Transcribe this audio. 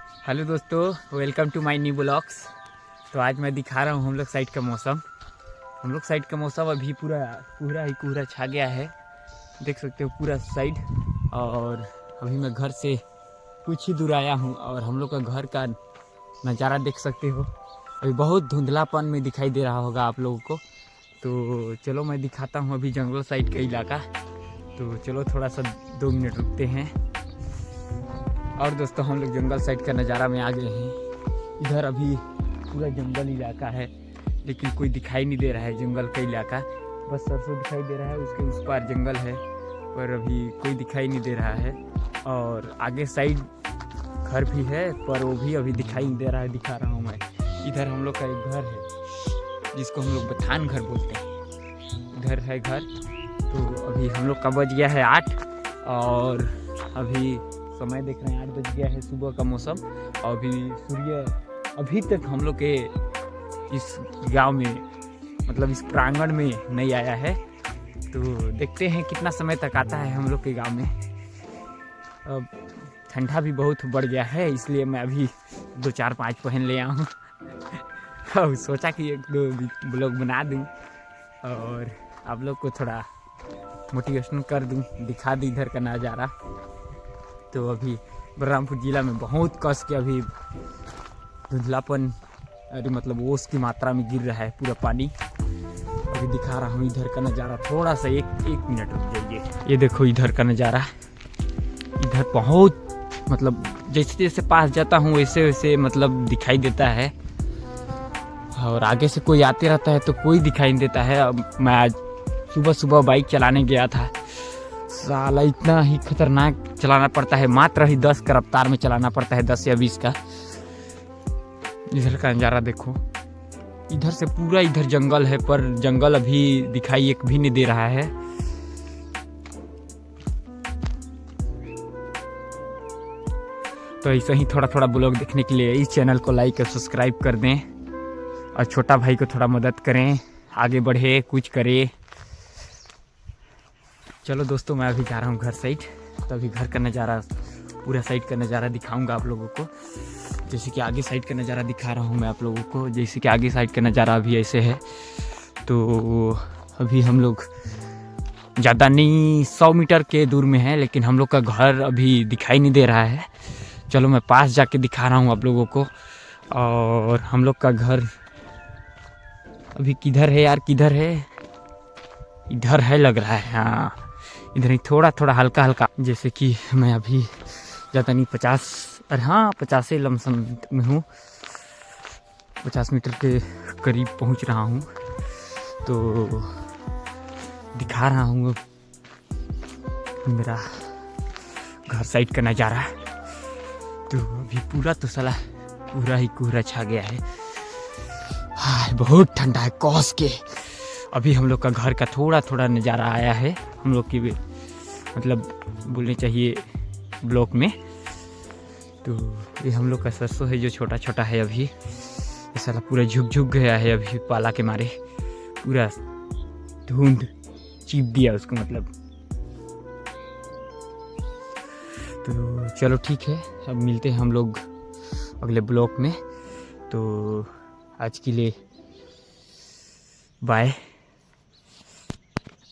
Hello दोस्तों, welcome to my new blogs. तो आज मैं दिखा रहा हूँ हम लोग साइड का मौसम। हम लोग साइड का मौसम अभी पूरा ही कोहरा छा गया है, देख सकते हो पूरा साइड। और अभी मैं घर से कुछ ही दूर आया हूँ और हम लोग का घर का नज़ारा देख सकते हो। अभी बहुत धुंधलापन में दिखाई दे रहा होगा आप लोगों को। तो चलो मैं दिखाता हूँ अभी जंगल साइड का इलाका। तो चलो थोड़ा सा 2 मिनट रुकते हैं। और दोस्तों हम लोग जंगल साइड का नज़ारा में आ गए हैं। इधर अभी पूरा जंगल इलाका है, लेकिन कोई दिखाई नहीं दे रहा है जंगल का इलाका। बस सरसों दिखाई दे रहा है, उसके उस पार जंगल है, पर अभी कोई दिखाई नहीं दे रहा है। और आगे साइड घर भी है, पर वो भी अभी दिखाई नहीं दे रहा है। दिखा रहा हूँ मैं। इधर हम लोग का एक घर है जिसको हम लोग बथान घर बोलते हैं। इधर है घर। तो अभी हम लोग का बज गया है 8 और अभी समय देख रहे हैं 8 बज गया है, सुबह का मौसम। और अभी सूर्य अभी तक हम लोग के इस गांव में, मतलब इस प्रांगण में नहीं आया है। तो देखते हैं कितना समय तक आता है हम लोग के गांव में। अब ठंडा भी बहुत बढ़ गया है, इसलिए मैं अभी 2 4 5 पहन ले आया हूँ। और सोचा कि 1-2 ब्लॉग बना दूँ और आप लोग को थोड़ा मोटिवेशन कर दूँ, दिखा दूँ इधर का नज़ारा। तो अभी बलरामपुर ज़िला में बहुत कस के अभी धुंधलापन, अरे मतलब ओस की मात्रा में गिर रहा है पूरा पानी। अभी दिखा रहा हूँ इधर का नज़ारा। थोड़ा सा एक मिनट रुक जाइए। ये देखो इधर का नज़ारा। इधर बहुत मतलब जैसे जैसे पास जाता हूँ वैसे वैसे मतलब दिखाई देता है। और आगे से कोई आते रहता है तो कोई दिखाई नहीं देता है। अब मैं आज सुबह सुबह बाइक चलाने गया था, साला इतना ही खतरनाक चलाना पड़ता है। मात्र ही 10 का रफ्तार में चलाना पड़ता है, 10 या 20 का। इधर का नज़ारा देखो। इधर से पूरा इधर जंगल है, पर जंगल अभी दिखाई एक भी नहीं दे रहा है। तो ऐसे ही थोड़ा थोड़ा ब्लॉग देखने के लिए इस चैनल को लाइक और सब्सक्राइब कर दें और छोटा भाई को थोड़ा मदद करें, आगे बढ़े, कुछ करे। चलो दोस्तों, मैं अभी जा रहा हूँ घर साइड। तो अभी घर का नज़ारा, पूरा साइड का नज़ारा दिखाऊंगा आप लोगों को। जैसे कि आगे साइड का नज़ारा दिखा रहा हूँ मैं आप लोगों को। जैसे कि आगे साइड का नज़ारा अभी ऐसे है। तो अभी हम लोग ज़्यादा नहीं 100 मीटर के दूर में है, लेकिन हम लोग का घर अभी दिखाई नहीं दे रहा है। चलो मैं पास जाके दिखा रहा हूँ आप लोगों को। और हम लोग का घर अभी किधर है यार, किधर है? इधर है लग रहा है। हाँ, इधर ही थोड़ा थोड़ा हल्का हल्का। जैसे कि मैं अभी ज़्यादा नहीं 50 लमसम में हूँ, 50 मीटर के करीब पहुँच रहा हूँ। तो दिखा रहा हूँ मेरा घर साइड का नज़ारा। तो अभी पूरा तो साला पूरा ही कोहरा छा गया है। हाँ, बहुत ठंडा है कौस के। अभी हम लोग का घर का थोड़ा थोड़ा नज़ारा आया है हम लोग की, मतलब बोलने चाहिए ब्लॉक में। तो ये हम लोग का सरसों है जो छोटा छोटा है। अभी ये साला पूरा झुक गया है अभी पाला के मारे। पूरा धुंध चीप दिया उसको मतलब। तो चलो ठीक है, अब मिलते हैं हम लोग अगले ब्लॉक में। तो आज के लिए बाय।